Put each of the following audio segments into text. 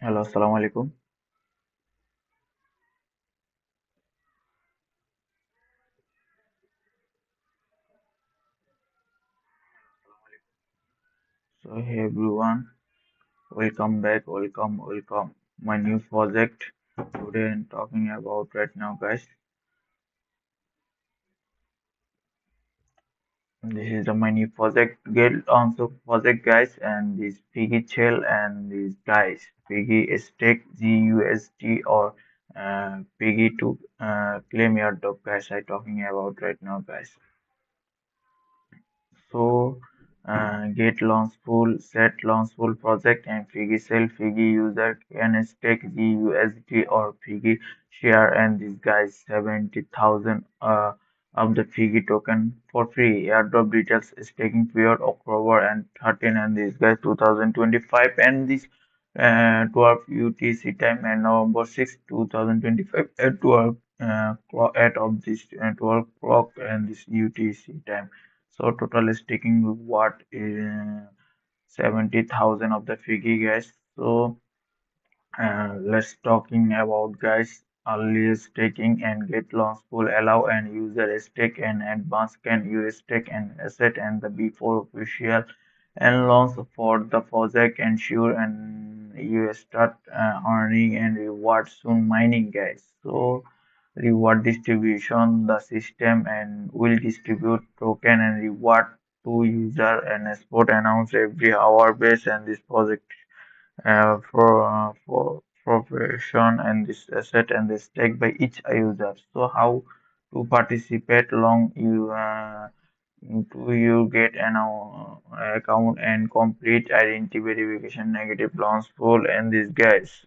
Hello, assalamu alaikum. So, hey everyone, welcome back, welcome. My new project today I'm talking about right now, guys. This is the my new project, get also project, guys, and this Piggy Shell and these guys, Piggy Stake GUSD or Piggy to claim your dog, guys. I talking about right now, guys. So, get Launchpool, set Launchpool project and Figgy sell Figgy user can stake GUSD or Figgy share and this guys 70,000 of the Figgy token for free. Airdrop details staking period October and 13 and this guys 2025 and this 12 UTC time and November 6, 2025 at 12 at of this 12 o'clock and this UTC time. So total is taking what 70,000 of the Figgy guys. So let's talking about guys early staking and get launch pool allow and user stake and advance can use stake and asset and the before official and launch for the project ensure and you start earning and reward soon mining guys. So reward distribution the system and will distribute token and reward to user and spot announce every hour base and this project for profession and this asset and the stake by each user. So how to participate long you do you get an account and complete identity verification negative launch pool and these guys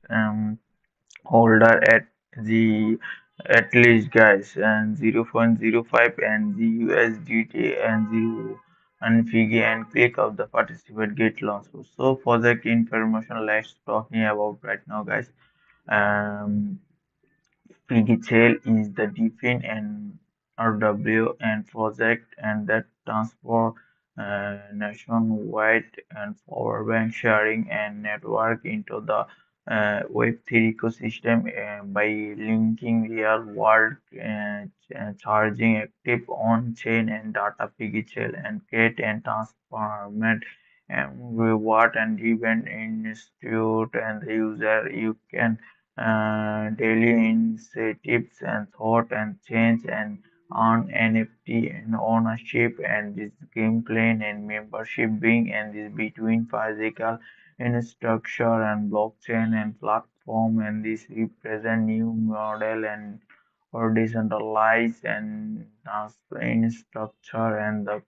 holder at the at least guys and 0.05 and the USDT and 0 and Figgy and click of the participate get launch. So project information let's talking about right now guys. Um PIGGY is the define and RW and project and that transport nationwide and power bank sharing and network into the Web3 ecosystem by linking real world charging active on chain and data PIGGY and create and transform and reward and event institute and the user you can daily incentives and thought and change and on NFT and ownership and this gameplay and membership being and this between physical infrastructure and blockchain and platform and this represent new model and or decentralized and transparent structure and the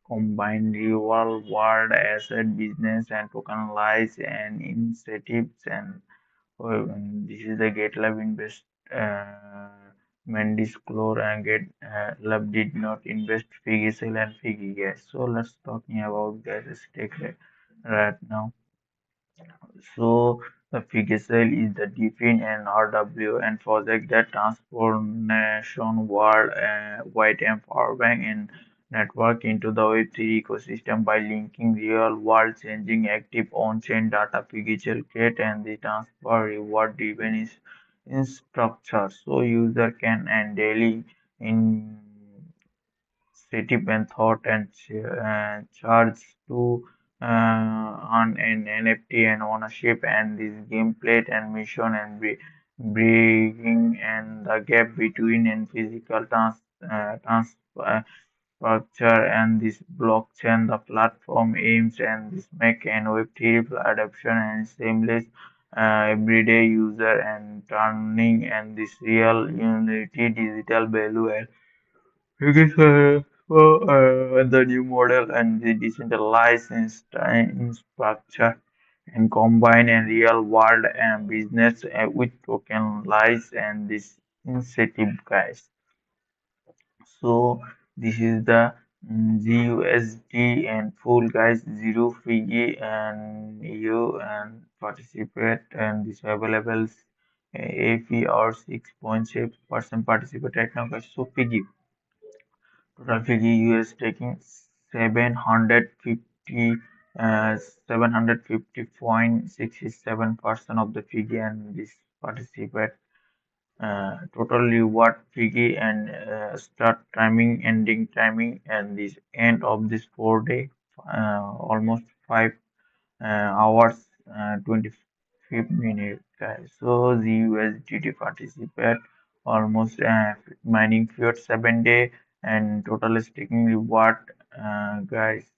combined real world asset business and tokenized and incentives and this is the GitLab invest disclosure and GitLab did not invest Figgy sell and Figgy gas. So let's talking about gas stake right now. So the Figgy sale is the define and RW and project that transport nationwide wide and power bank and network into the Web3 ecosystem by linking real world changing active on-chain data physical create and the transfer reward driven is in structure so user can and daily in city and thought and charge to on an NFT and ownership and this gameplay and mission and bridging and the gap between and physical uh, structure and this blockchain the platform aims and this make and web3 adoption and seamless everyday user and turning and this real unity digital value because the new model and the decentralized infrastructure and combine a real world and business with tokenized and this incentive guys. So this is the GUSD and full guys zero fee and you and participate and this available AFE or 6.6% participate right now guys. So Piggy. Total Fiji US taking 750 750.67% of the figure and this participate. Total reward figure and start timing, ending timing, and this end of this 4 day, almost 5 hours, 25 minutes, guys. So the USDT participate almost mining field 7 day and total staking reward, guys,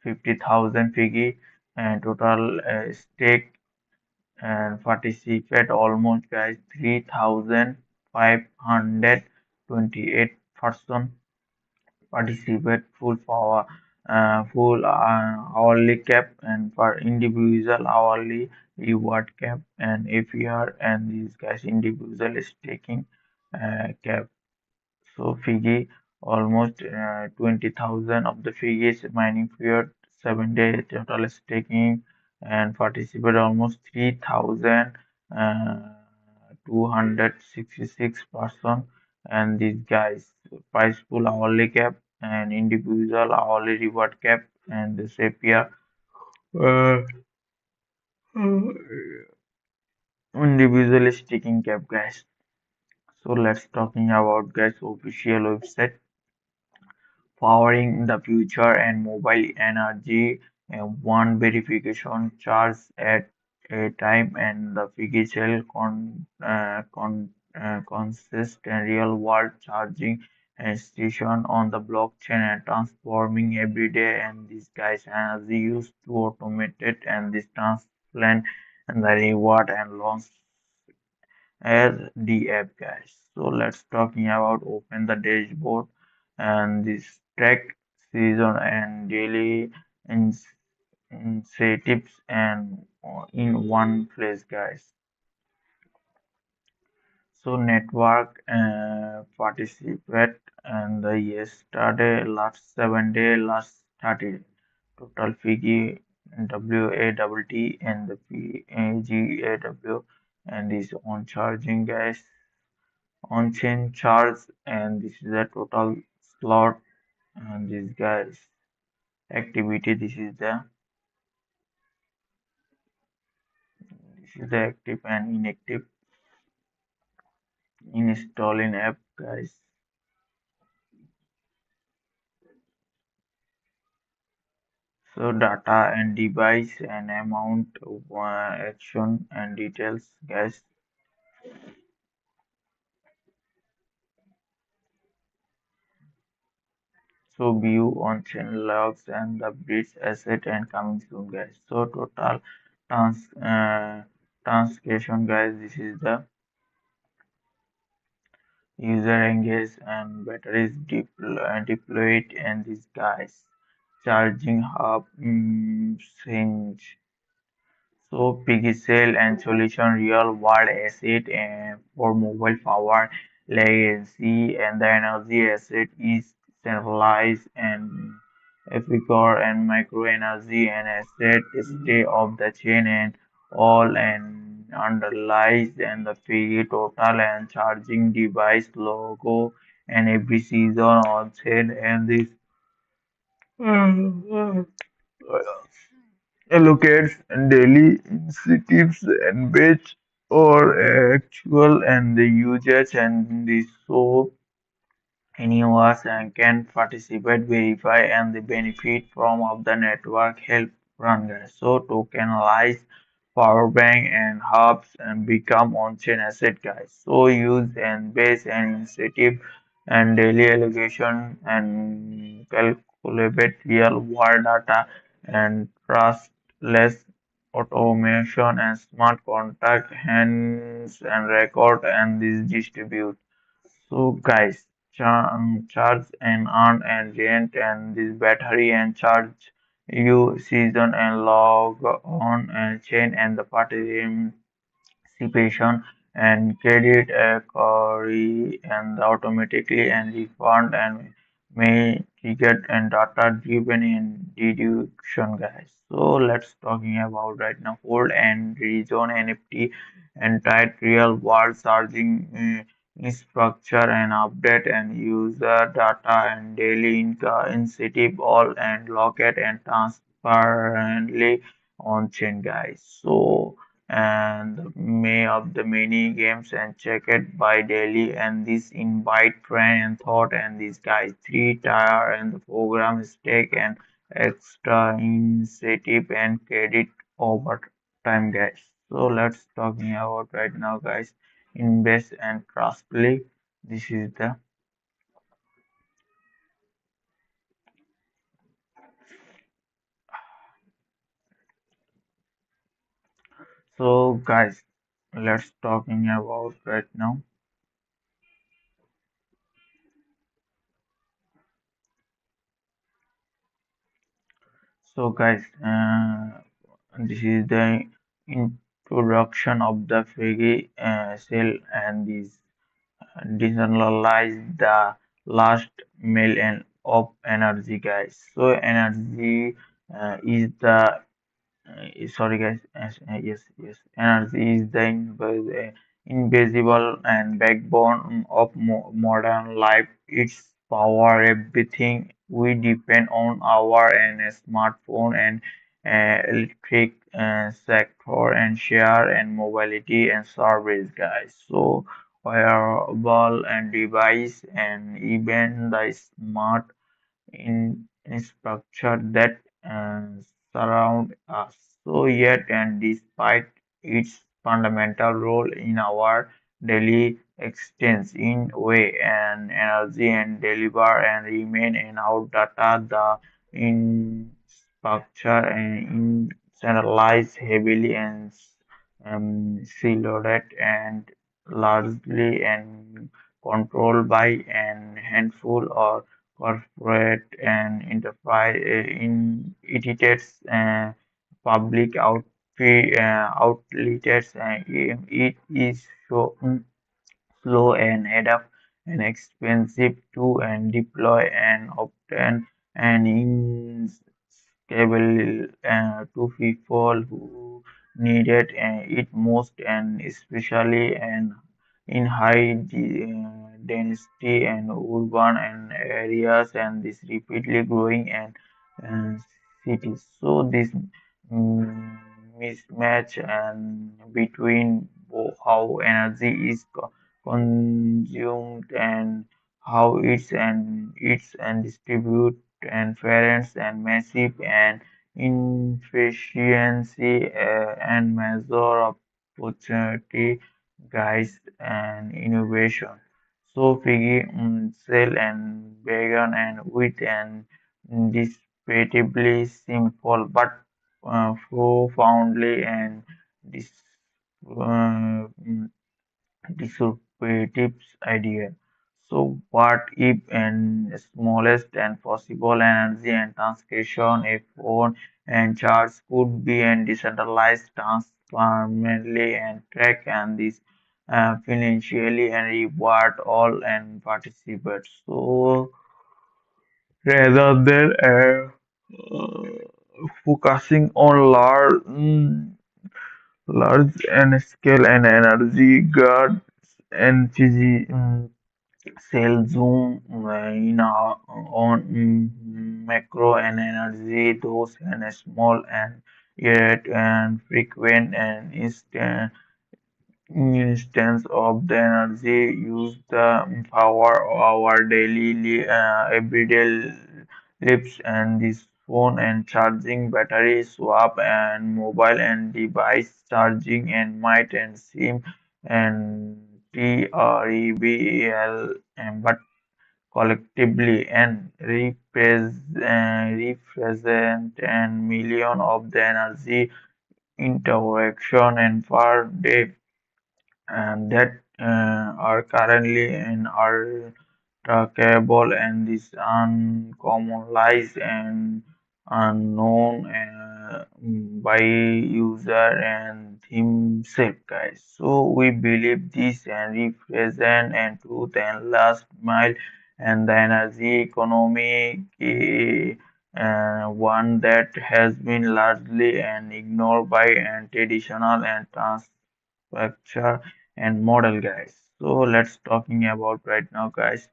50,000 figgy and total stake and participate almost, guys, 3,528 person participate full hourly cap and for individual hourly reward cap and APR and these guys individual staking cap. So Fiji almost 20,000 of the Fiji's mining period, 7 day total staking and participate almost 3,000 uh, 266 person and these guys price pool hourly cap and individual hourly reward cap and the APR uh, individual staking cap, guys. So let's talking about, guys, official website powering the future and mobile energy, one verification charge at a time and the physical consist and real world charging and station on the blockchain and transforming every day and this guys energy used to automate it and this transplant and the reward and launch as the app, guys. So let's talking about open the dashboard and this track season and daily ins incentives and in one place, guys. So network participate and the yesterday last 7 day last 30 total figure WAWT and the PAGAW and this on charging, guys, on-chain charge and this is the total slot and this guys activity, this is the active and inactive installing app, guys. So data and device and amount of action and details, guys. So view on-chain logs and the bridge asset and coming soon, guys. So total trans transaction, guys, this is the user engaged and batteries deployed and these guys charging hub change. So Pixel and solution real world asset and for mobile power latency and the energy asset is centralized and Epicor and micro energy and asset stay off the chain and all and underlies and the fee total and charging device logo and every season on chain and this allocates daily incentives and batch or actual and the users and the so anyone and can participate, verify, and the benefit from of the network help run, guys. So tokenize power bank and hubs and become on-chain asset, guys. So use and base and incentive and daily allocation and calculate real world data and trustless automation and smart contract hands and record and this distribute. So guys, charge and earn and rent and this battery and charge you season and log on and chain and the participation and credit query and automatically and refund and may trigger and data driven in deduction, guys. So let's talking about right now hold and rezone NFT and tight real world charging structure and update and user data and daily incentive all and locate and transfer transparently on chain, guys. So and may of the many games and check it by daily and this invite train and thought and these guys three tier and the program stake and extra incentive and credit over time, guys. So let's talking about right now, guys. Invest and trustly. This is the so guys. Let's talking about right now. So guys, this is the introduction of the Figgy cell and this decentralized the last mile and of energy, guys. So energy is the sorry guys, yes, energy is the invisible and backbone of modern life. Its power everything we depend on our and smartphone and electric sector and share and mobility and service, guys. So wearable and device and even the smart in structure that surround us. So yet and despite its fundamental role in our daily existence in way and energy and deliver and remain in our data the in structure and in centralized heavily and siloed and largely and controlled by an handful or corporate and enterprise in entities public outlets it is so slow and adapt and expensive to and deploy and obtain and instable to people who needed it most and especially and in high density and urban and areas and this rapidly growing and cities. So this mismatch and between how energy is consumed and how it's and distribute and parents and massive and inefficiency and measure opportunity, guys, and innovation. So Piggy Cell and vegan and wheat and dispiritably simple but profoundly and dis, uh, disruptive idea. So what if and smallest and possible energy and transmission a phone and charge could be and decentralized transparently and track and this financially and reward all and participate. So rather than focusing on large and scale and energy guards and cell zoom on macro and energy those and small and yet and frequent and instant instance of the energy use the power of our daily everyday lives and this phone and charging battery swap and mobile and device charging and might and sim and TREBL and but collectively and represent and million of the energy interaction and per day and that are currently in our trackable and this uncommonized and unknown by user and himself, guys. So we believe this and represent and truth and last mile and the energy economy one that has been largely and ignored by and traditional and structure and model, guys. So let's talking about right now, guys.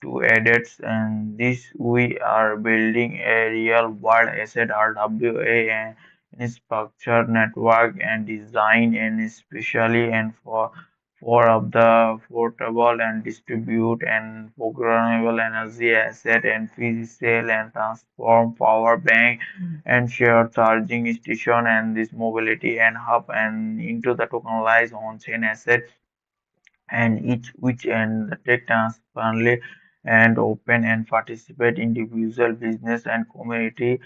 to edits, and this we are building a real world asset RWA and structure network and design and especially and for of the portable and distribute and programmable energy asset and physical and transform power bank and share charging station and this mobility and hub and into the tokenized on-chain asset and each which and the take transparently and open and participate individual business and community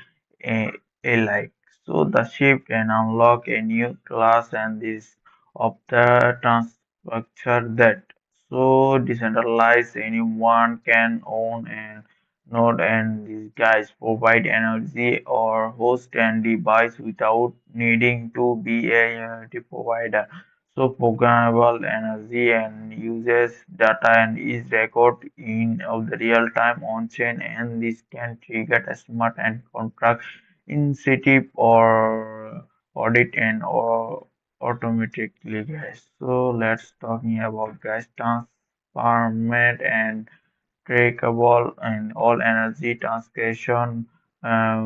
eh, alike. So the shift and unlock a new class and this of the structure that so decentralized anyone can own and node and these guys provide energy or host and device without needing to be a unity provider. So programmable energy and uses data and is recorded in of the real time on chain and this can trigger a smart and contract initiative or audit and or automatically guys. So let's talking about guys transformat and trackable and all energy transmission uh,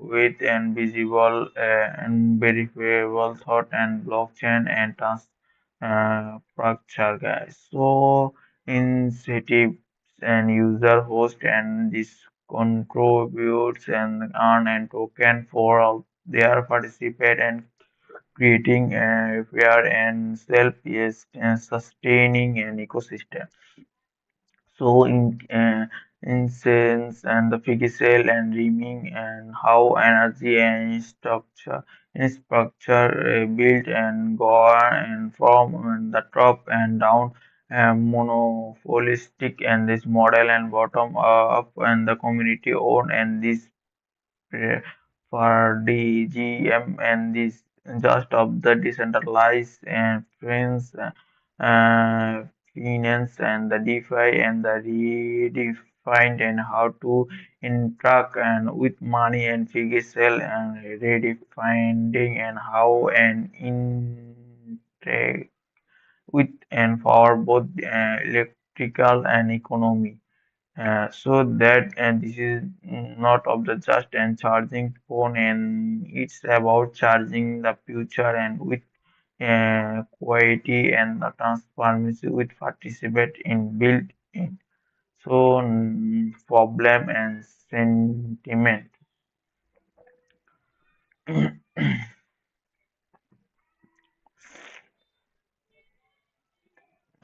with and visible and verifiable thought and blockchain and structure guys. So incentives and user host and this contributes and earn and token for all their participate and creating a fair and self-sustaining an ecosystem. So in sense and the physical and dreaming and how energy and structure built and govern and from the top and down monopolistic and this model and bottom up and the community own and this uh, for the GM and this just of the decentralized and finance and the DeFi and the redefined and how to interact and with money and physical and redefining and how and interact with and for both electrical and economy. So that and this is not of the just and charging phone and it's about charging the future and with quality and the transparency with participate in built in. So problem and sentiment.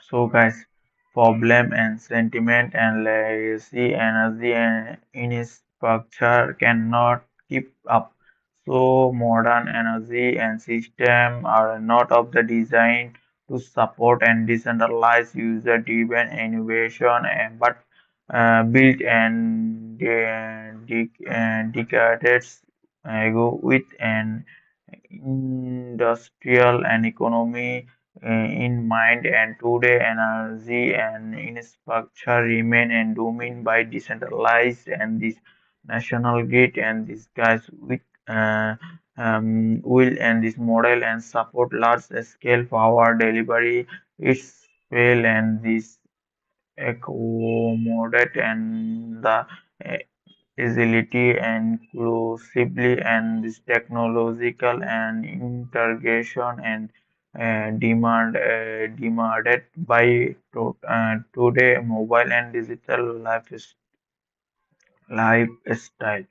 So guys, problem and sentiment and legacy energy and infrastructure cannot keep up. So modern energy and system are not of the design to support and decentralize user-driven innovation and but built and decades ago with an industrial and economy in mind and today energy and infrastructure remain and domain by decentralized and this national grid and these guys with will and this model and support large scale power delivery its fail and this accommodate and the agility inclusively and this technological and integration and demanded by today mobile and digital lifestyle.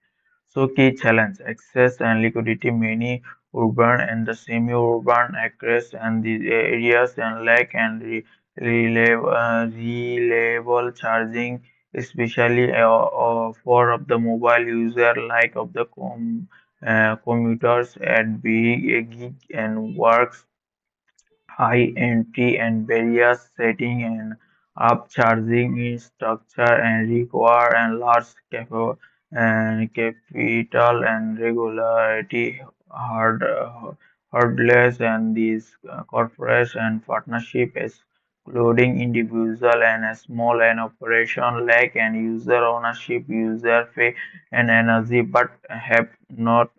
So key challenge access and liquidity many urban and the semi-urban areas and the areas and lack and reliable charging especially for of the mobile user like of the commuters at big gig and works high entry and various setting and upcharging in structure and require and large capital and regularity hurdles and these corporates and partnership including individual and a small and operation like and user ownership user pay and energy but have not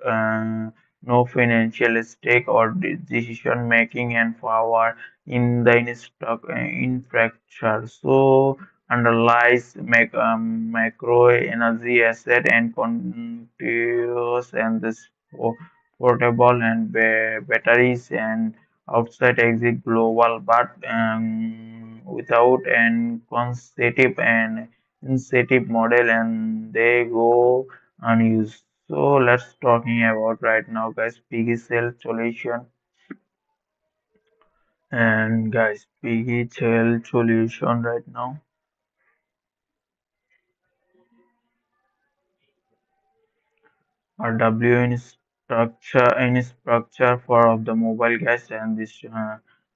no financial stake or decision making and power in the infrastructure. So underlies macro energy asset and continuous and this portable and batteries and outside exit global but without an consecutive and incentive model and they go unused. So let's talking about right now guys piggy cell solution and guys piggy cell solution right now RW in structure for of the mobile guys and this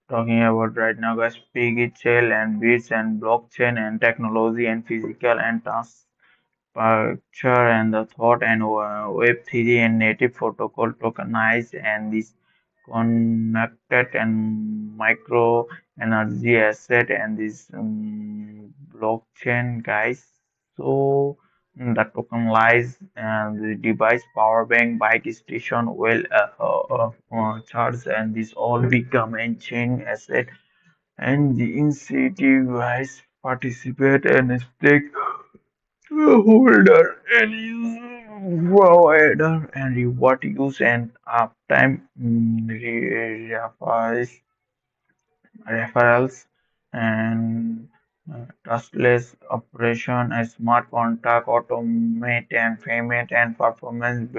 talking about right now guys piggy shell and bits and blockchain and technology and physical and structure and the thought and Web3 and native protocol tokenized and this connected and micro energy asset and this blockchain guys. So the tokenized and the device power bank bike station will charge and this all become a chain asset and the incentive guys participate and stake holder and use provider and reward use and uptime referrals and trustless operation, a smart contract, automate and payment and performance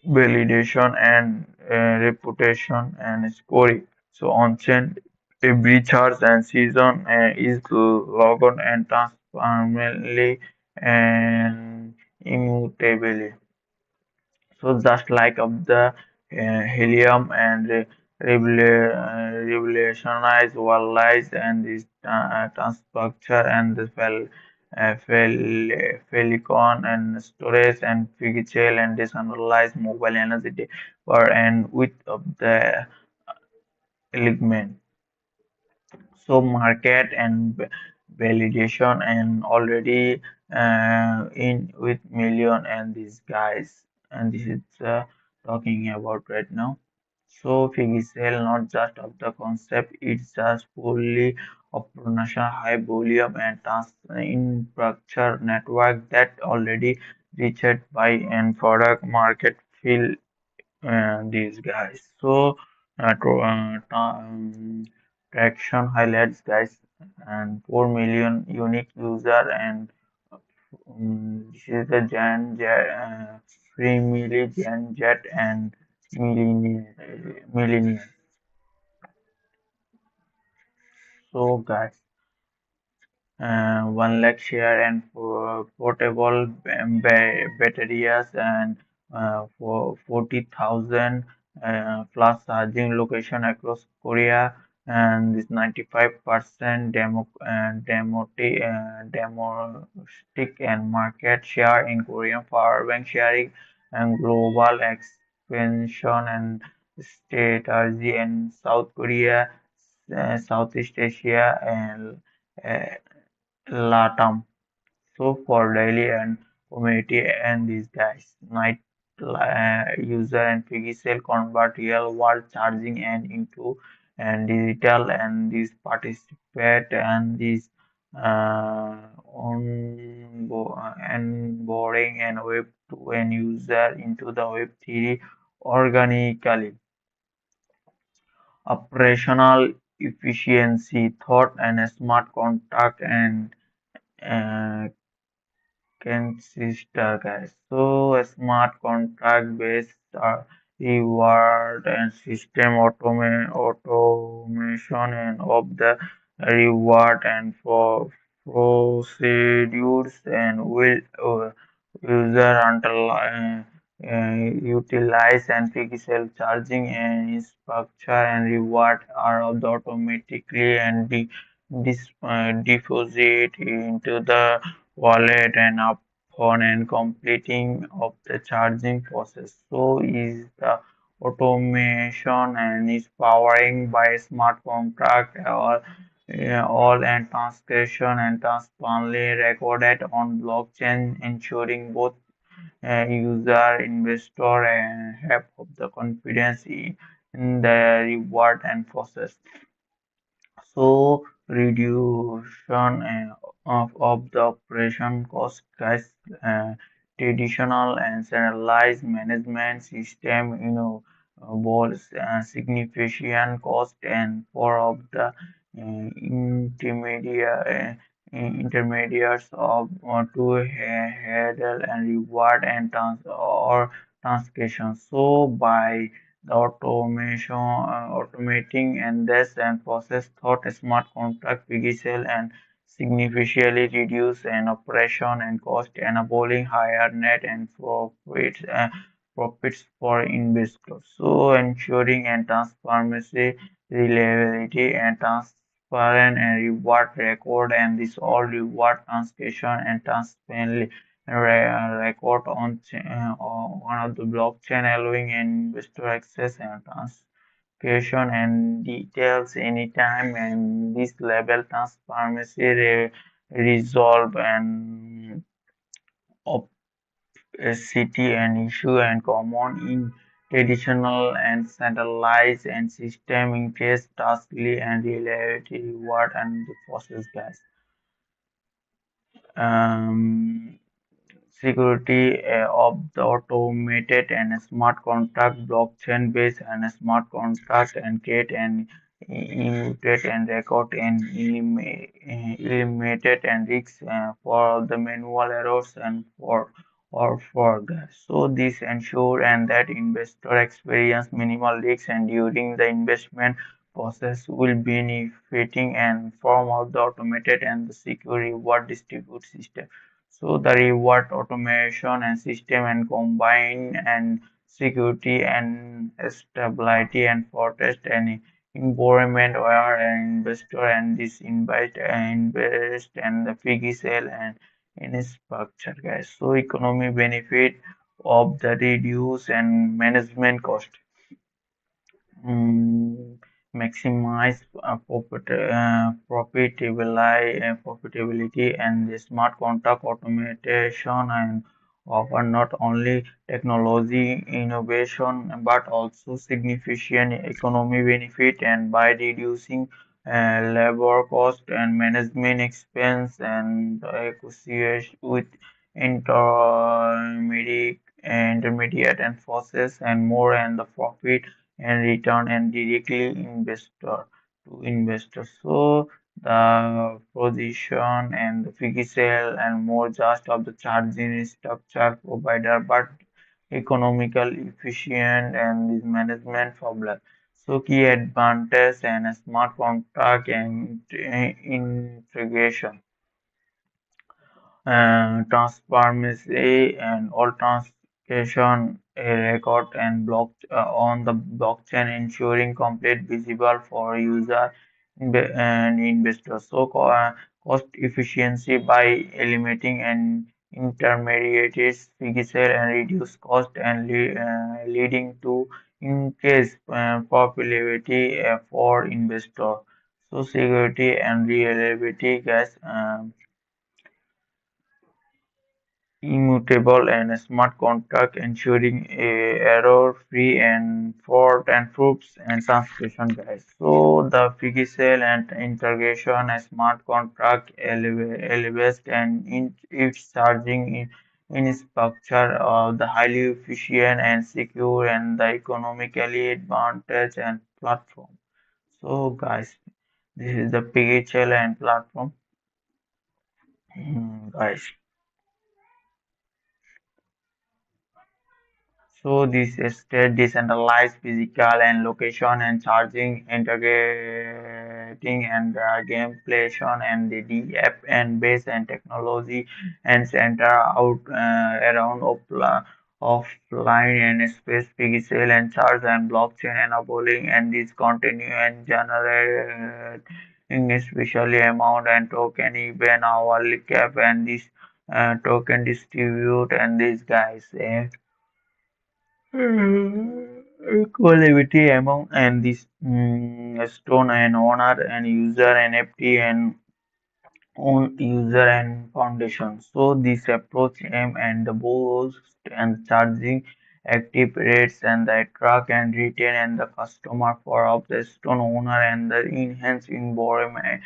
validation and reputation and scoring. So on-chain every charge and season is logged and transparently and immutably. So just like of the helium and revolutionized world and this structure and the Felicon and storage and Figicel and decentralized mobile energy or and with of the element. So market and validation and already in with million and these guys and this is talking about right now. So Figicel not just of the concept, it's just fully operational high volume and infrastructure network that already reached by and product market feel these guys. So, traction highlights guys and 4 million unique user and this is the Gen Gen Jet and millennial. So guys. 1 lakh share and for portable batteries and for 40,000 plus charging location across Korea and this 95% domestic and market share in Korean power bank sharing and global expansion and strategy in South Korea, Southeast Asia and uh, LATAM. So for daily and community and these guys, night user and physical convert real world charging and into and digital and these participate and these onboarding and web 2 and user into the web 3 organically. Operational efficiency, thought and a smart contract and uh, consistent guys. So a smart contract based reward and system automation and of the reward and for procedures and will user until utilize and pixel charging and structure and reward are automatically and deposit into the wallet and upon and completing of the charging process. So is the automation and is powering by smart contract or all and transaction and transparently recorded on blockchain, ensuring both user, investor, and have of the confidence in the reward and process. So reduction of the operation cost guys. uh, Traditional and centralized management system, was significant cost and for of the intermediaries of to handle and reward and transaction. So by the automating and this and process thought smart contract PGCL and significantly reduce an operation and cost, enabling higher net and profits for investors. So ensuring and transparency, reliability and transparent and reward record and this all reward transaction and transparently record on one of the blockchain allowing investor access and creation and details anytime and this level transparency resolve and opacity and issue and common in traditional and centralized and system increase taskly and reliability reward and the process guys. um, Security of the automated and smart contract blockchain based and smart contract and create and immutate and record and eliminated and risks for the manual errors and for or fraud. So this ensure and that investor experience minimal risks and during the investment process will benefiting and form of the automated and the secure reward distribute system. So the reward automation and system and combine and security and stability and protest any environment where an investor and this invest and the figgy sale and in structure guys. So economy benefit of the reduce and management cost. Mm, maximize profitability and the smart contract automation and offer not only technology innovation but also significant economy benefit and by reducing labor cost and management expense and association with intermediate and process and more and the profit and return and directly investor to investor. So the position and the fee sale and more just of the charging structure provider, but economical efficient and this management formula. So key advantage and a smart contract and integration transparency and all transaction record and block on the blockchain ensuring complete visible for user and investors so cost efficiency by eliminating an intermediaries figure and reduce cost and leading to increased popularity for investor so security and reliability guys immutable and smart contract ensuring a error-free and fault and proofs and transcription guys. So the physical and integration a smart contract elevates and in its charging in structure of the highly efficient and secure and the economically advantage and platform. So guys, this is the PHL and platform. Guys. So this state decentralized physical and location and charging integrating and gameplayation and the DF and base and technology and center out around offline and space pixel and charge and blockchain enabling and this continue and generating especially amount and token even hourly cap and this token distribute and these guys. Equality among and this stone and owner and user NFT and own user and foundation. So this approach aim and the boost and charging active rates and the attract and retain and the customer for of the store owner and the enhance environment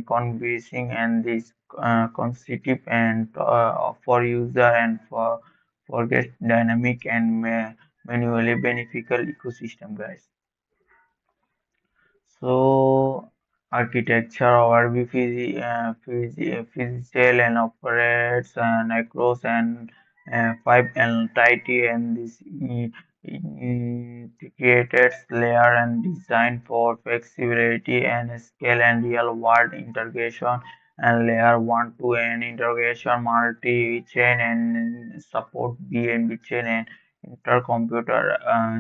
convincing and this constitutive and for user and for get dynamic and manually beneficial ecosystem, guys. So architecture overview physical and operates and across and five entity and this integrated layer and design for flexibility and scale and real world integration and layer 1 to n integration multi chain and support BNB chain and intercomputer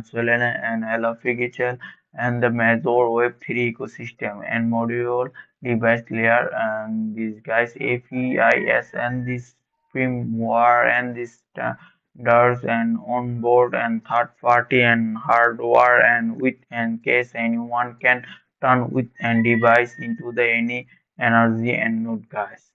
Solana and LFG and the major Web3 ecosystem and module device layer and these guys APIs and this firmware and this standards and onboard and third party and hardware and with and case anyone can turn with and device into the any energy and node, guys.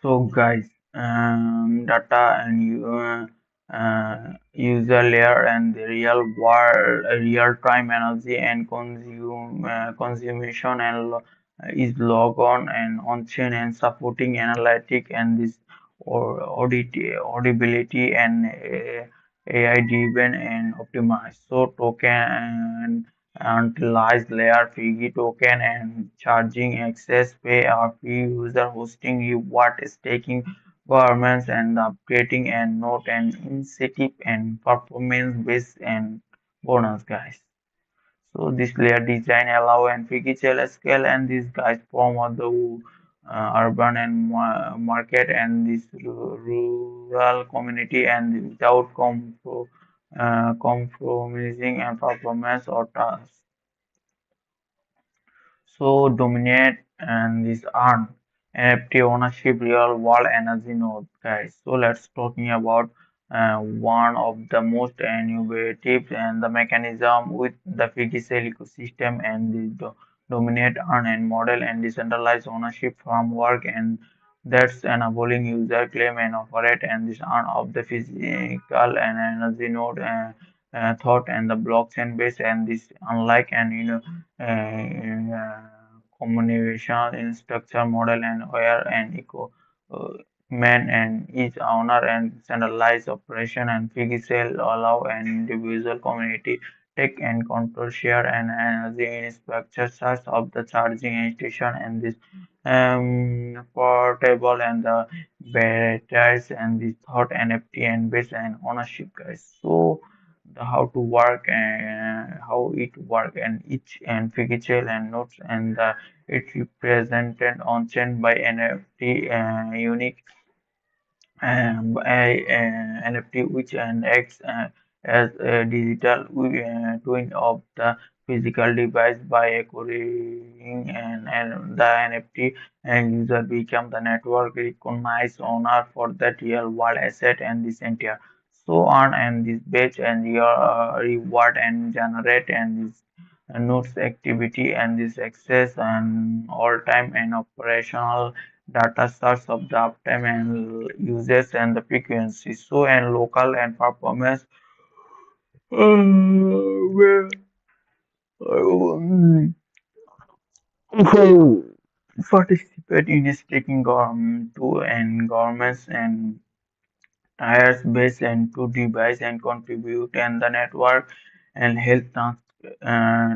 So guys, data and user layer and the real world, real-time energy and consumption and is log on and on-chain and supporting analytic and this or audibility and AI-driven and optimized. So token and utilized layer fee token and charging access pay or fee user hosting reward staking governments and upgrading and note and incentive and performance based and bonus, guys. So this layer design allow and physical scale and these guys form of the urban and market and this rural community and without compromising and performance or task. So dominate and this earn NFT ownership real world energy node, guys. So let's talking about one of the most innovative and the mechanism with the physical ecosystem and the dominate earn and model and decentralized ownership framework and that's enabling user claim and operate and this earn of the physical and energy node thought and the blockchain base and this unlike and communication in structure model and where an eco man and each owner and centralized operation and physical allow an individual community take and control share and energy in structure such of the charging station and this portable and the batteries and the thought NFT and base and ownership, guys. So the how to work and how it work and each and figure and notes and it represented on chain by NFT unique NFT which and acts as a digital twin of the physical device by acquiring and the NFT and user become the network recognized owner for that real world asset and this entire so on and this batch and your reward and generate and this nodes activity and this access and all time and operational data source of the uptime and uses and the frequency. So and local and performance will participate in staking government to and governments and tires base and to device and contribute and the network and health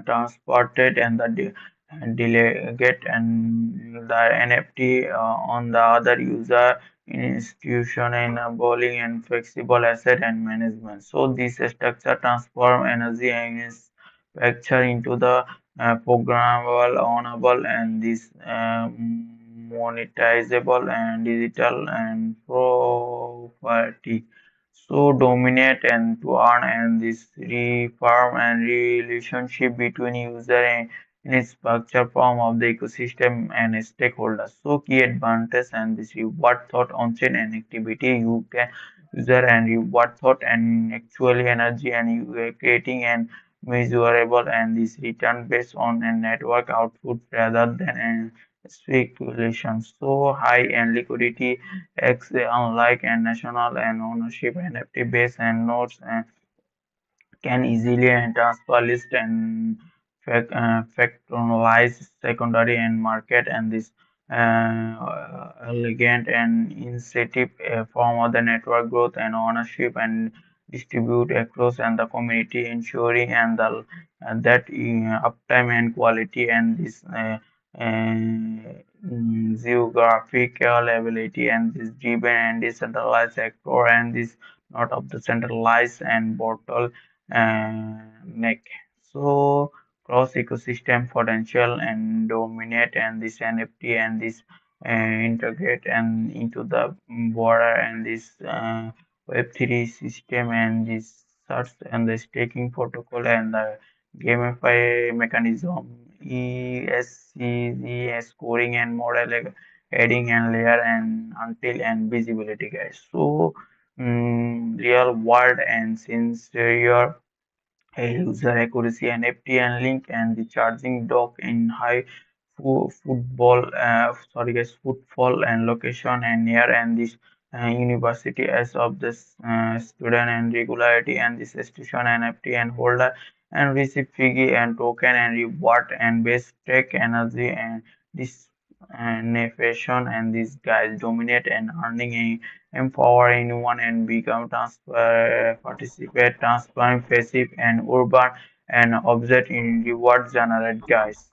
transported and the and delegate and the NFT on the other user institution enabling and flexible asset and management. So this structure transform energy and infrastructure into the programmable, ownable, and this monetizable and digital and property. So dominate and to earn and this reform and relationship between user and in its structure form of the ecosystem and stakeholders. So key advantage and this reward thought on chain and activity you can user and reward thought and actually energy and you are creating and measurable and is return based on a network output rather than a speculation. So high and liquidity X unlike a national and ownership NFT based and nodes can easily transfer list and factorize secondary and market and this elegant and incentive form of the network growth and ownership and distribute across and the community ensuring and that uptime and quality and this geographical ability and this driven and decentralized sector and this not of the centralized and bottle neck. So cross ecosystem potential and dominate and this NFT and this integrate and into the border and this Web3 system and this search and the staking protocol and the gamify mechanism ESCG scoring and model adding and layer and until and visibility guys. So real world and sincere user accuracy and FTN link and the charging dock in high footfall and location and near and this university as of this student and regularity and this station and FTN holder and receive figgy and token and reward and base tech energy and this navigation and these guys dominate and earning empower anyone and become participate, transparent, passive, and urban and object in reward generate guys.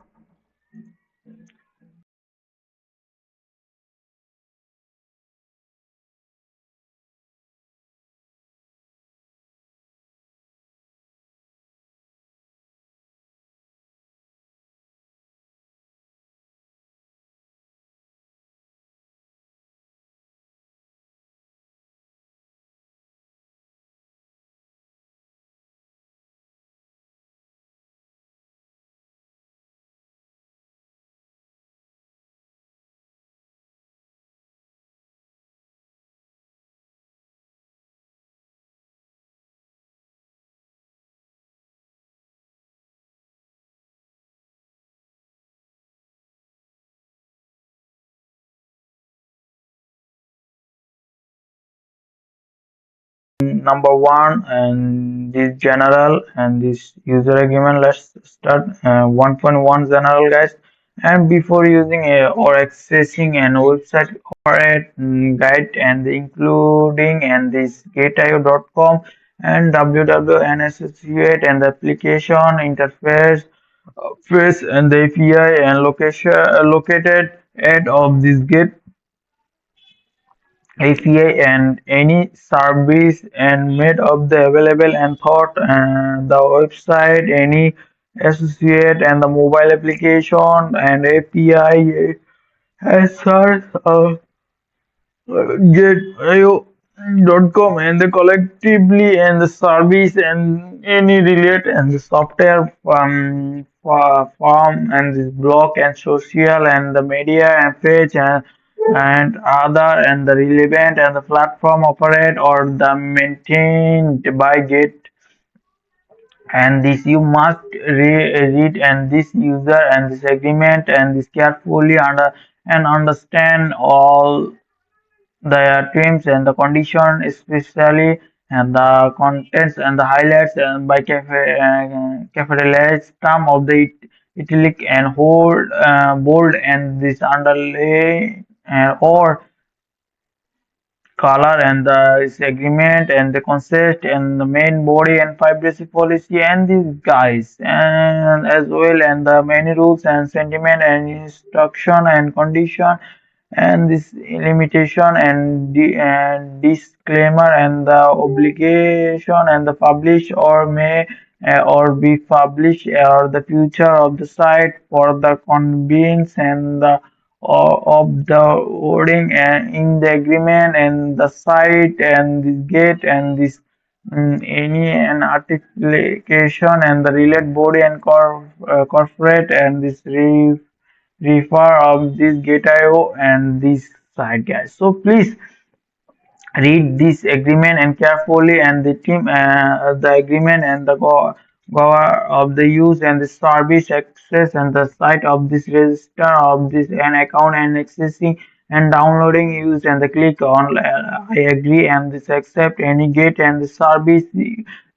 Number one and this general and this user agreement. Let's start 1.1 general guys. And before using a or accessing an website or a guide and including and this getio.com and www and associate and the application interface face and the API and location located at of this get API and any service and made of the available and thought the website any associate and the mobile application and API as such get.com and the collectively and the service and any relate and the software farm and this blog and social and the media and page and other and the relevant and the platform operate or the maintained by get and this you must read and this user and this agreement and this carefully under and understand all the terms and the condition especially and the contents and the highlights and by capitalized term of the italic and hold bold and this underlay or color and the agreement and the concept and the main body and five basic policy and these guys and as well and the many rules and sentiment and instruction and condition and this limitation and and disclaimer and the obligation and the publish or may or be published or the future of the site for the convenience and the of the wording and in the agreement and the site and this gate and this any an articulation and the relate body and corporate and this refer of this Gate.io and this site guys. So please read this agreement and carefully and the team the agreement and the power of the use and the service access and the site of this register of this an account and accessing and downloading use and the click on I agree and this accept any get and the service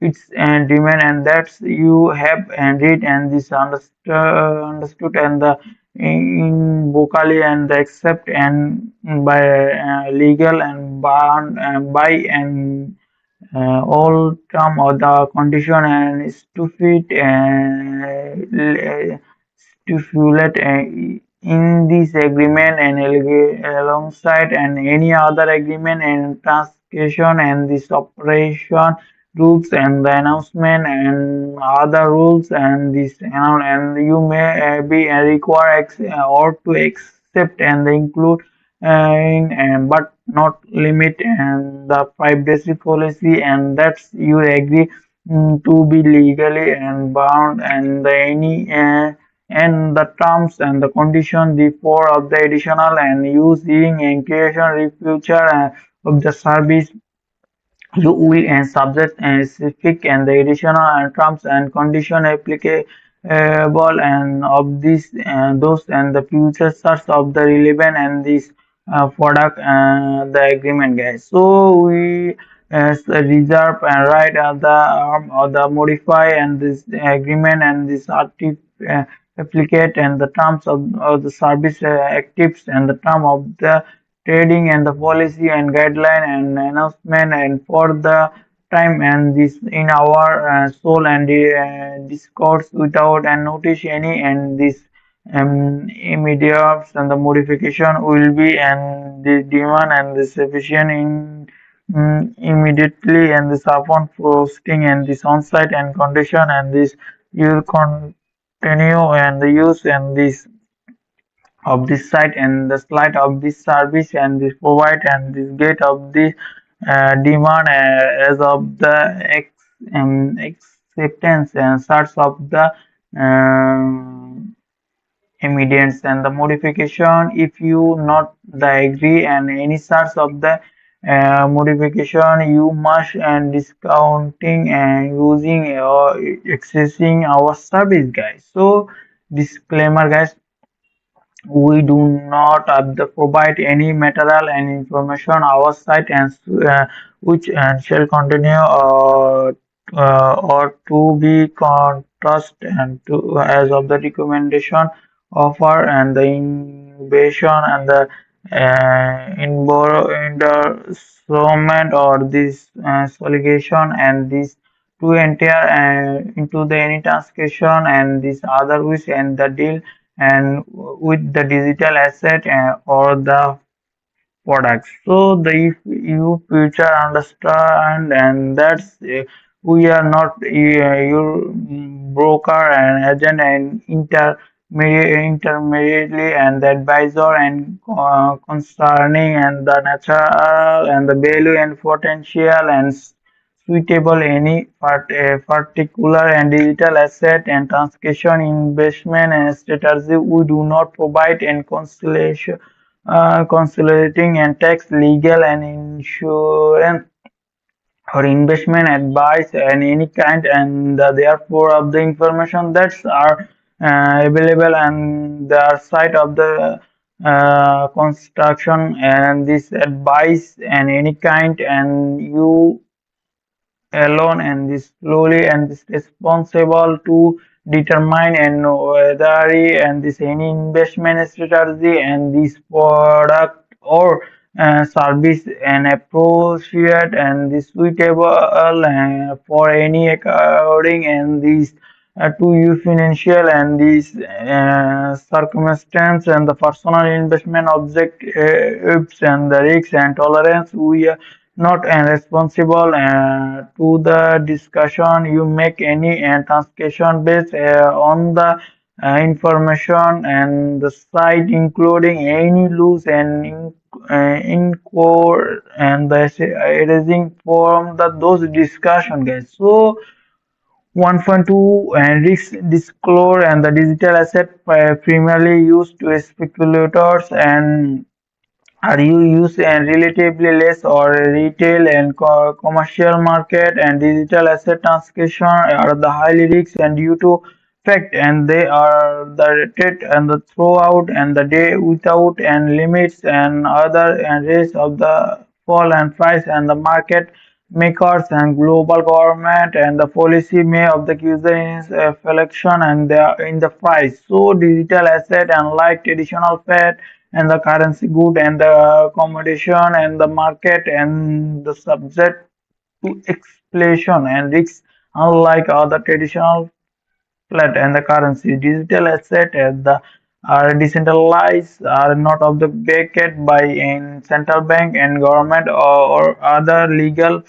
it's and demand and that's you have and read and this understood and the in vocally and the accept and by legal and bound and by and all term or the condition and stipulate stipulate in this agreement and alongside and any other agreement and transaction and this operation rules and the announcement and other rules and this and you may be required or to accept and include but not limit and the privacy policy and that's you agree to be legally and bound and the any and the terms and the condition the four of the additional and using and creation future of the service you will and subject and specific and the additional terms and condition applicable and of this and those and the future sorts of the relevant and this product the agreement guys. So we reserve and write the or the modify and this agreement and this applicate and the terms of the service actives and the term of the trading and the policy and guideline and announcement and for the time and this in our soul and discourse without and notice any and this immediate and the modification will be and the demand and the sufficient in immediately and this upon posting and this on-site and condition and this you will continue and the use and this of this site and the slide of this service and this provide and this gate of the demand as of the acceptance and sorts of the immediate and the modification if you not the agree and any sorts of the modification you must and discounting and using or accessing our service guys. So disclaimer guys, we do not provide any material and information our site and which and shall continue or to be trust and to as of the recommendation offer and the innovation and the endorsement or this solicitation and this to enter into the any transaction and this other wish and the deal and with the digital asset or the products. So the if you future understand and that's we are not your broker and agent and intermediately and the advisor and concerning and the natural and the value and potential and suitable any particular and digital asset and transaction investment and strategy we do not provide and consulting and tax legal and insurance or investment advice and any kind and therefore of the information that's are available and the site of the construction and this advice and any kind and you alone and is slowly and is responsible to determine and whether and this any investment strategy and this product or service and appropriate and this suitable for any according and this to you financial and this circumstance and the personal investment objectives and the risks and tolerance we not responsible to the discussion you make any transaction based on the information and the site including any loose and in core and the erasing from the those discussion guys. So 1.2 and risk disclosure and the digital asset primarily used to speculators and are you use and relatively less or retail and commercial market and digital asset transaction are the highly risk and due to fact and they are the rate and the throughout and the day without and limits and other and raise of the fall and price and the market makers and global government and the policy may of the user is a reflection and the in the price. So digital asset unlike traditional fiat and the currency good and the accommodation and the market and the subject to explosion and risks unlike other traditional fiat and the currency. Digital asset and the are decentralized, are not of the backed by in central bank and government or other legal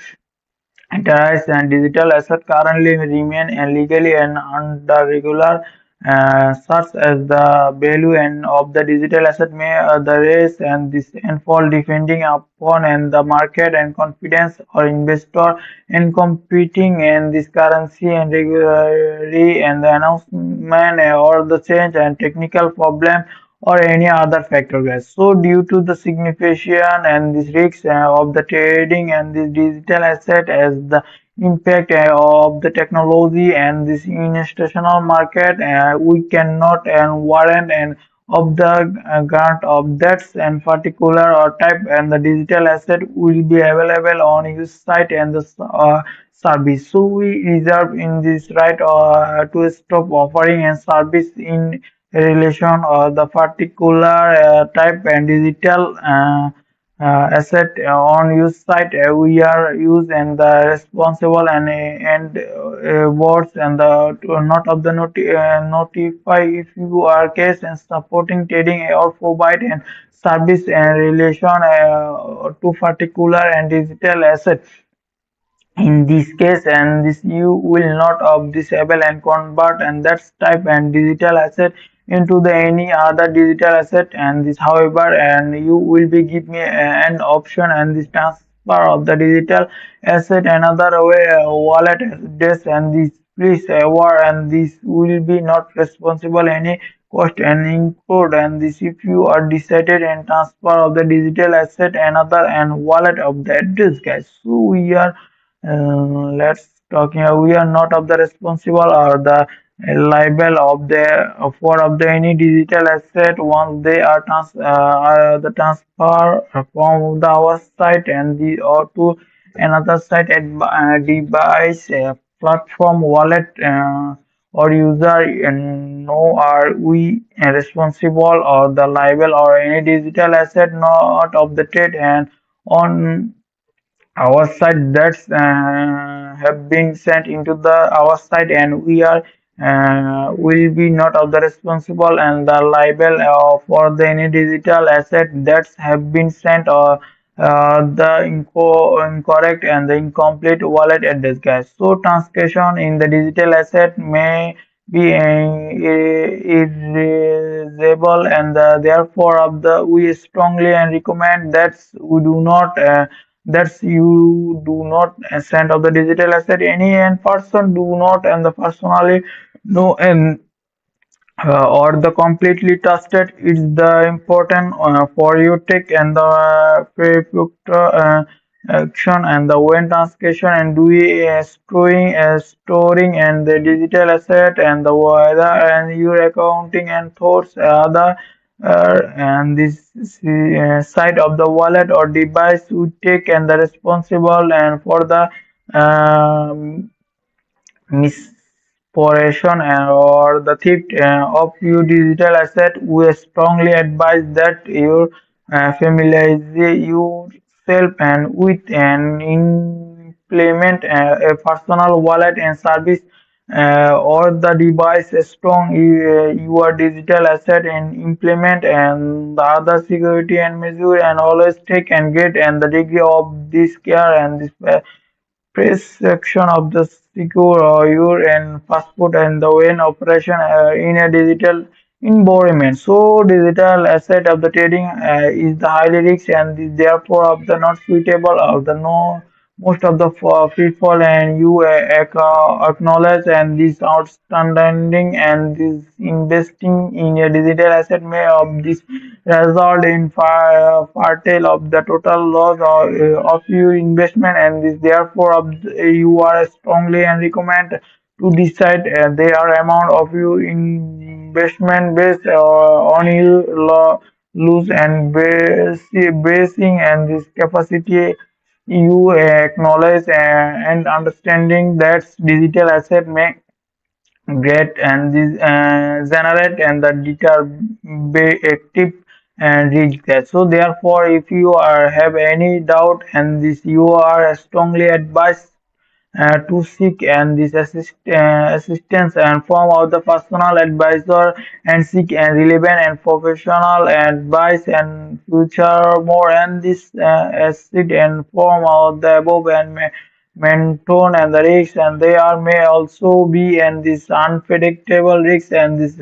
entities and digital assets currently remain illegally and under regular such as the value and of the digital asset may the raise and this and fall depending upon and the market and confidence or investor in competing and this currency and regularly and the announcement or the change and technical problem or any other factor guys. So due to the significance and this risk of the trading and this digital asset as the impact of the technology and this institutional market we cannot and warrant and of the grant of debts and particular or type and the digital asset will be available on your site and the service. So we reserve in this right to stop offering and service in relation or the particular type and digital asset on use site we are use and the responsible and boards and the not of the notify if you are case and supporting trading or provide and service and relation to particular and digital asset in this case and this you will not of disable and convert and that's type and digital asset into the any other digital asset and this however and you will be give me an option and this transfer of the digital asset another way wallet address and this please aware and this will be not responsible any cost and include and this if you are decided and transfer of the digital asset another and wallet of the address guys. So we are let's talk here. We are not of the responsible or the liable of the for of the any digital asset once they are the transfer from the our site and the or to another site at device platform wallet or user and no are we responsible or the liable or any digital asset not of the trade and on our site that's have been sent into the our site and we are will be not of the responsible and the liable for the any digital asset that's have been sent or the incorrect and the incomplete wallet address guys. So transaction in the digital asset may be irreversible and therefore of the we strongly and recommend that we do not that's you do not send of the digital asset any and person do not and the personally know and or the completely trusted it's the important for you take and the action and the when transaction and doing storing and the digital asset and the weather and your accounting and thoughts other and this side of the wallet or device would take and the responsible and for the um, mispossession or the theft of your digital asset, we strongly advise that you familiarize yourself and with and implement a personal wallet and service or the device strong your digital asset and implement and the other security and measure and always take and get and the degree of this care and this press section of the secure your and passport and the when operation in a digital environment. So digital asset of the trading is the highly risk and is therefore of the not suitable or the no most of the pitfall, and you acknowledge and this outstanding and this investing in a digital asset may of this result in far tail of the total loss of your investment, and this therefore you are strongly and recommend to decide their amount of your investment based on your lose and basing and this capacity you acknowledge and understanding that digital asset may get and this generate and the deter be active and reach that. So therefore, if you are have any doubt and this you are strongly advised to seek and this assistance and form of the personal advisor and seek and relevant and professional advice and future more and this assist and form of the above and mention and the risks and they are may also be and this unpredictable risks and this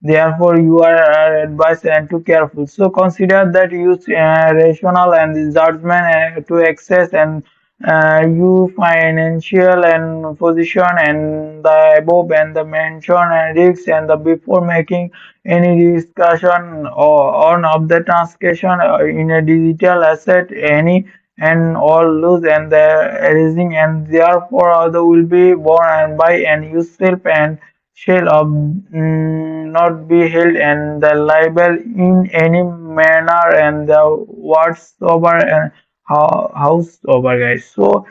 therefore you are advised and to careful, so consider that use rational and this judgment to access and you financial and position and the above and the mention and risks and the before making any discussion or on of the transaction in a digital asset any and all lose and the raising and therefore other will be born and by and yourself and shall of not be held and the liable in any manner and the whatsoever and house over guys. So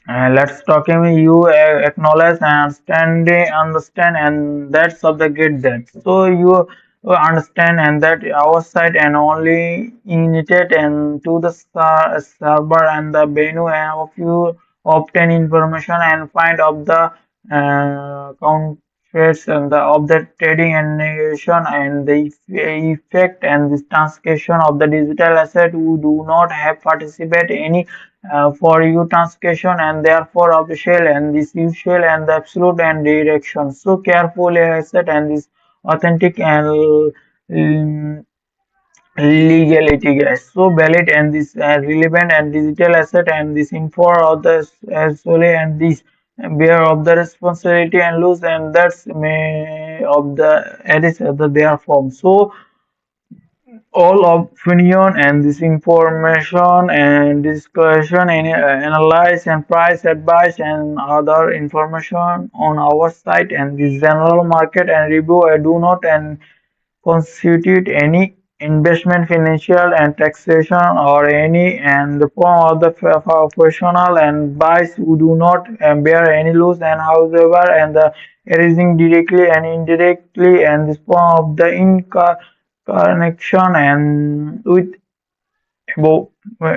let's talking you acknowledge and understand and that's of the get that. So you understand and that our side and only initiate and to the server and the venue and of you obtain information and find of the counterfeits and the of the trading and negation and the effect and this transaction of the digital asset who do not have participate any for you translation and therefore of the shell and this usual and the absolute and direction. So carefully asset and this authentic and legality guys. So valid and this relevant and digital asset and this info of the as well and this bear of the responsibility and lose and that's may of the edit of the their form. So all opinion and this information and discussion and analyze and price advice and other information on our site and this general market and review do not and constitute any investment, financial and taxation or any and the form of the professional and buys who do not bear any loss and however and the arising directly and indirectly and this form of the connection and with above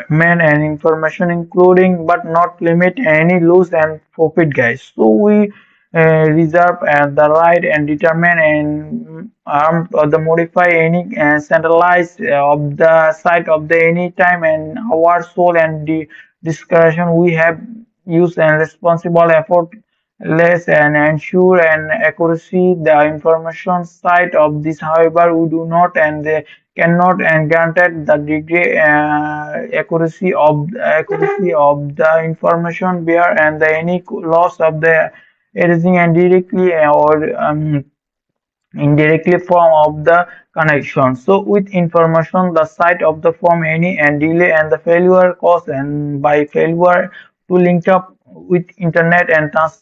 men and information including but not limit any loss and profit guys. So we reserve the right and determine and the modify any centralized of the site of the any time and our soul and the discretion we have used and responsible effort less and ensure and accuracy the information side of this however we do not and they cannot and granted the degree accuracy of the information bear and the any loss of the erasing and directly or indirectly form of the connection. So with information the site of the form any and delay and the failure cause and by failure to link up with internet and transfer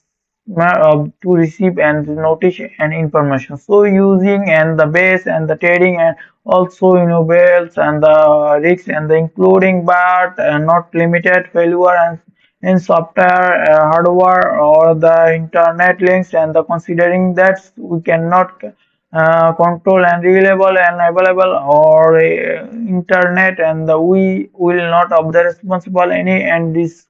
to receive and notice and information. So using and the base and the trading and also innovates and the risks and the including but not limited failure and in software, hardware, or the internet links, and the considering that we cannot control and reliable and available or internet, and we will not of the responsible any and this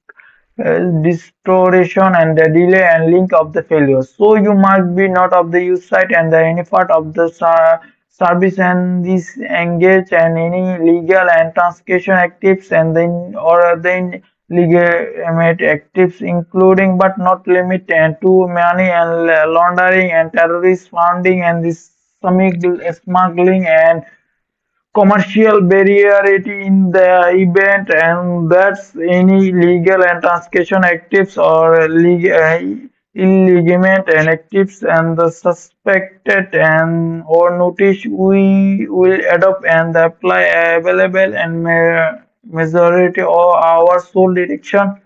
distortion and the delay and link of the failure. So you must be not of the use site and the any part of the service and this engage and any legal and transaction actives and then or then legitimate actives including but not limited to money and laundering and terrorist funding and this smuggling and commercial barrier in the event, and that's any legal and transaction actives or illegitimate and actives and the suspected and or notice we will adopt and apply available and majority of our sole direction,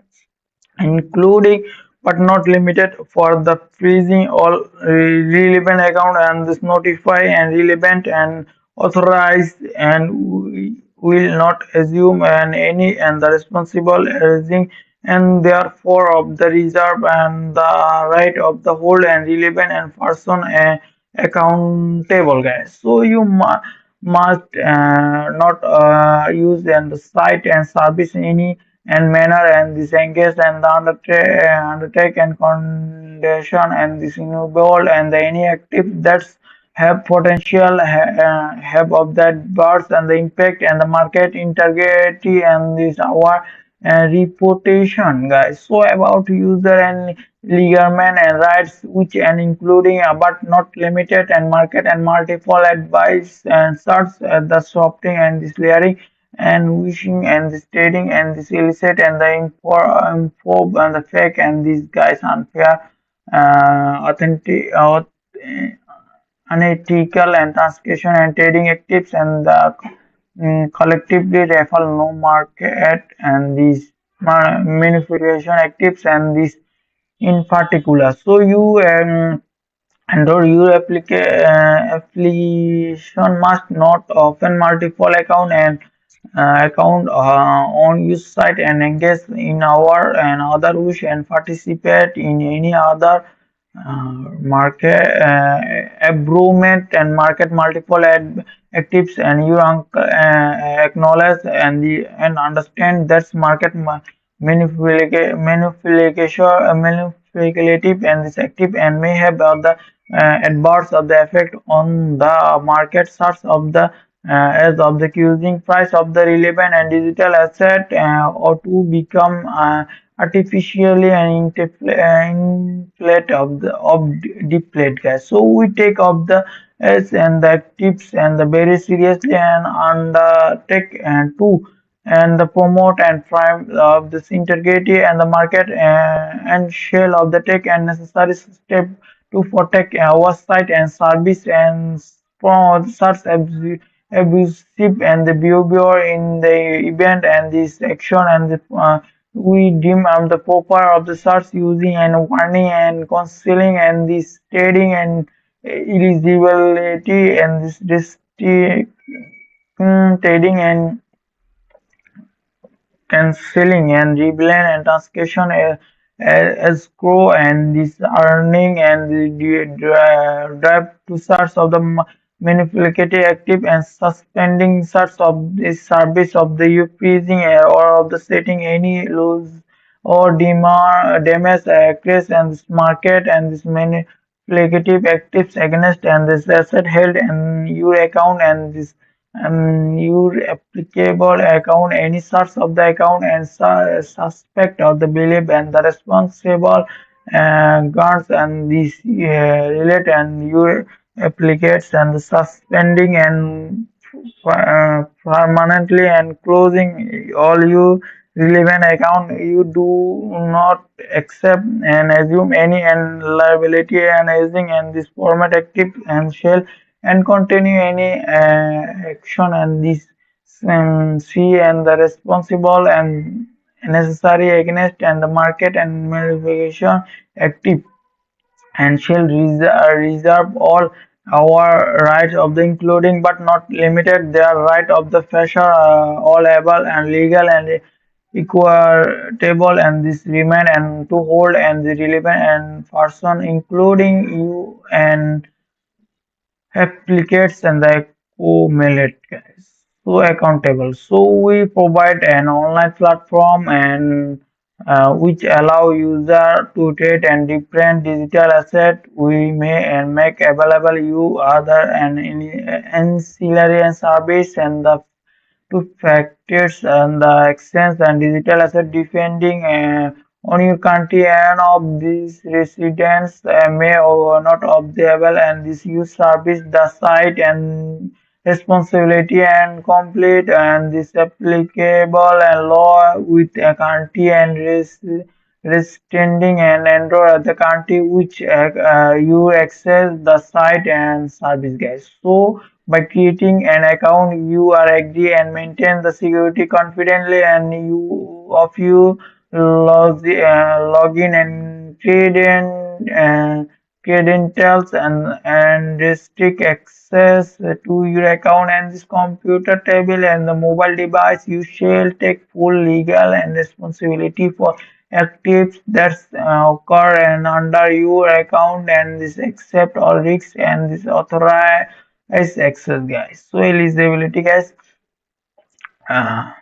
including but not limited for the freezing all relevant account and this notify and relevant and authorized, and we will not assume and any and the responsible raising and therefore of the reserve and the right of the hold and relevant and person accountable, guys. So you must not use and the site and service in any and manner and disengage and the undertake and condition and this involved and the any active that's have potential have of that birth and the impact and the market integrity and this our reputation, guys. So about user and legalment and rights which and including but not limited and market and multiple advice and search the shopping and this layering and wishing and this trading and this illicit and the info and the fake and these guys unfair, authentic, unethical and transaction and trading actives and the collectively refer no market and these manipulation actives and this in particular. So you and or your application must not open multiple account on your site and engage in our and other wish and participate in any other market improvement and market multiple actives, and you acknowledge and and understand that's market manipulative and this active and may have the adverse of the effect on the market source of the as of the closing price of the relevant and digital asset or to become artificially and inflate of the of deplete, guys. So we take of the S and the tips and the very seriously and undertake and to and the promote and prime of this integrity and the market and shell of the tech and necessary step to protect our site and service and from such abusive and the behavior in the event and this action and the, we deem the proper of the search using and warning and counseling and this trading and eligibility and this trading and cancelling and rebellion and transcription as grow and this earning and the drive to search of the manipulative active and suspending search of the service of the freezing or of the setting any loss or damage access and this market and this manipulative actives against and this asset held in your account and this your applicable account, any source of the account, and suspect of the belief and the responsible guards and these relate and your applicates and the suspending and permanently and closing all your relevant account. You do not accept and assume any and liability and using and this format active and shell and continue any action and this see and the responsible and necessary against and the market and manipulation active and shall reserve all our rights of the including but not limited their right of the fashion all able and legal and equitable and this remain and to hold and the relevant and person including you and applicates and the co-millate, guys. So accountable. So we provide an online platform and which allow user to trade and different digital asset we may and make available you other and any ancillary and service and the to factors and the exchange and digital asset depending on your country and of these residents may or not available and this use service the site and responsibility and complete and this applicable and law with a country and residing and enter the country which you access the site and service guys. So by creating an account you are agree and maintain the security confidently and you login and credentials and restrict access to your account and this computer table and the mobile device. You shall take full legal and responsibility for activities that occur and under your account and this accept all risks and this authorize access guys. So eligibility guys. Uh,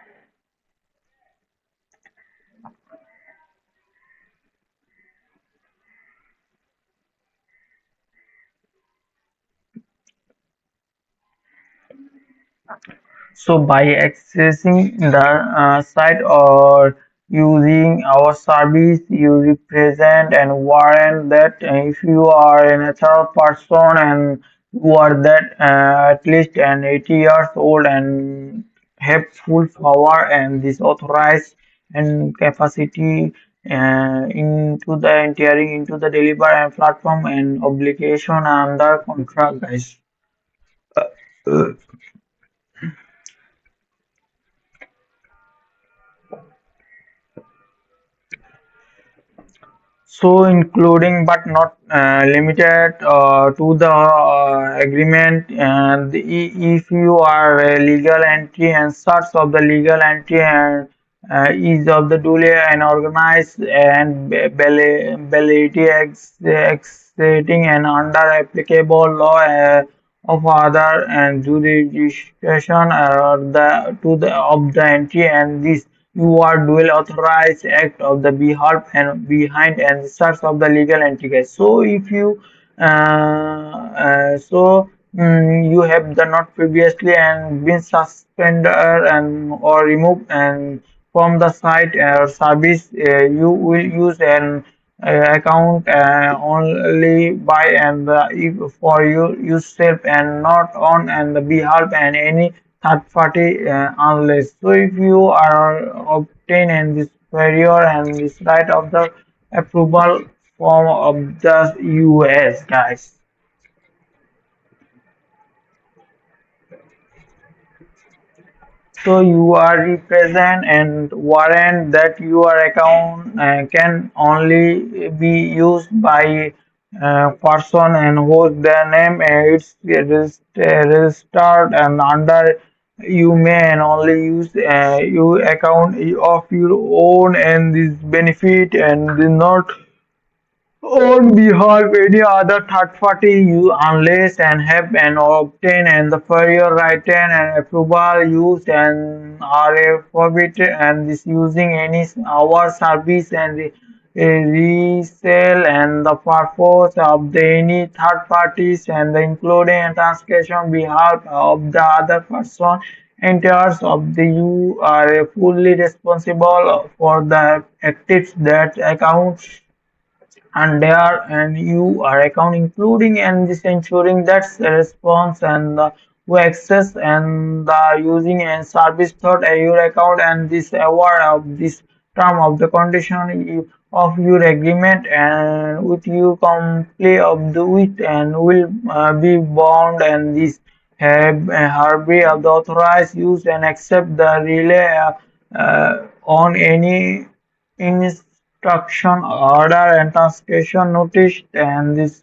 So by accessing the site or using our service, you represent and warrant that if you are a natural person and you are that at least an 80 years old and have full power and this authorized and capacity into the entering into the deliver and platform and obligation under contract guys. So, including but not limited to the agreement, and if you are a legal entity and sorts of the legal entity and is of the duly and organized and validity exceeding and under applicable law of other and jurisdiction or the to the of the entity and this you are dual authorized act of the behalf and behind and the source of the legal entity. So if you you have the not previously and been suspended and or removed and from the site or service, you will use an account only by and if for you yourself and not on and the behalf and any third party unless so if you are obtain and this superior and this right of the approval form of the US guys. So you are represent and warrant that your account can only be used by person and whose their name it's registered and under you may and only use your account of your own and this benefit and do not on behalf any other third party you unless and have and obtain and the prior written and approval use and are forbidden and this using any our service and resale and the purpose of the any third parties and the including and transaction behalf of the other person enters of the you are fully responsible for the activities that account and there and you are account including and this ensuring that's the response and the who access and the using and service thought your account and this award of this term of the condition of your agreement and with you comply of the with and will be bound and this have harbour of the authorized use and accept the relay on any instruction order and translation notice and this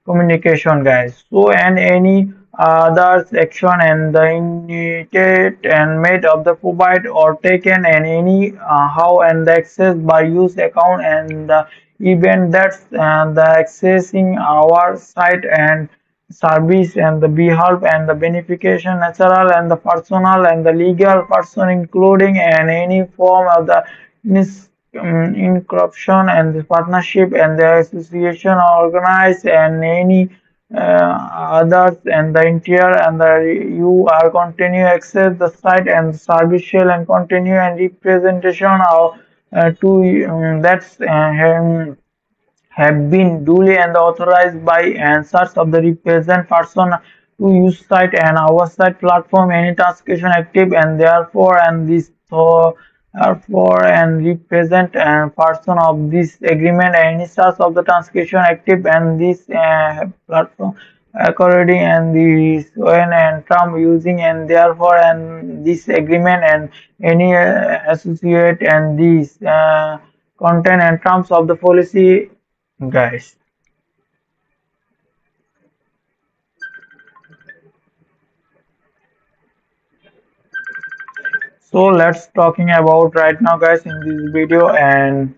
communication guys so and any other section and the indicated and made of the provide or taken and any how and the access by use account and the event that's the accessing our site and service and the behalf and the beneficiation natural and the personal and the legal person including and any form of the in corruption and the partnership and the association organized and any others and the interior and the you are continue access the site and the service shell and continue and representation of to that's have been duly and authorized by and such of the represent person to use site and our site platform any transaction active and therefore and this so therefore and represent and person of this agreement any source of the transaction active and this platform according and this when and term using and therefore and this agreement and any associate and this content and terms of the policy guys. So let's talking about right now guys in this video and